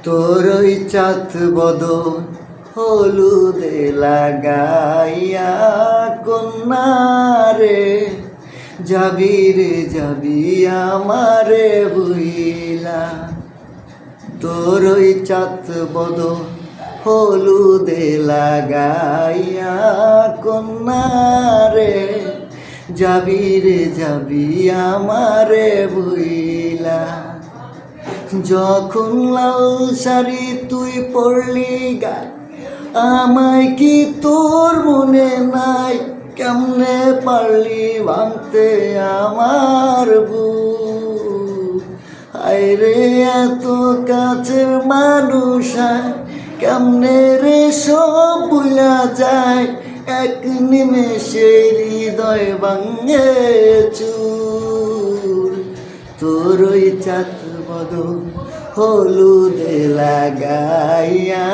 তোর ওই চাঁদ বদন হলুদে লাগাইয়া কন্যারে যাবি রে যাবি আমারে বুইলা। তোর ওই চাঁদ বদন হলুদে লাগাইয়া কন্যারে যাবি রে যাবি আমারে বুইলা। যখন লাল শাড়ি তুই পরলি গায় আমায় কি তোর মনে নাই? কেমনে পারলি ভাঙতে আমার বুক? আইরে এত কাছের মানুষ কেমনে রে সব ভুলা যায়? এক নিমেষে হৃদয় ভাঙে চুর। তোর ওই চাঁদ বদন হলুদে লাগাইয়া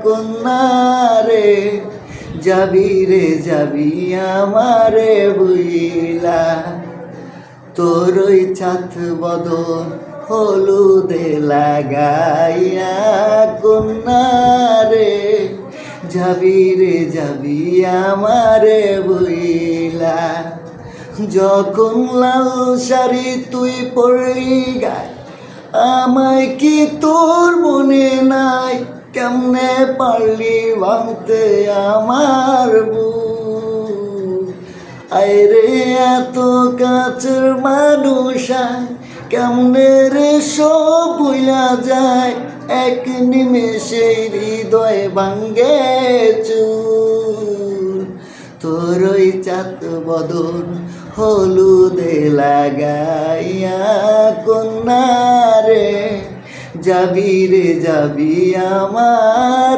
কন্যারে যাবি রে যাবি আমারে বুইলা। তোর ওই চাঁদ বদন হলুদে লাগাইয়া কন্যারে যাবি রে যাবি আমারে বুইলা। যখন লাল শাড়ি তুই পরলি গায় আমায় কি তোর মনে নাই? কেমনে পারলি ভাঙতে আমার বুক? আইরে এত কাছের মানুষ কেমনে রে সব ভুলা যায়? এক নিমেষে হৃদয় ভাঙ্গে চুর। তোর ওই চাঁদ বদন হলুদে লাগাইয়া কন্যারে যাবি রে যাবি আমার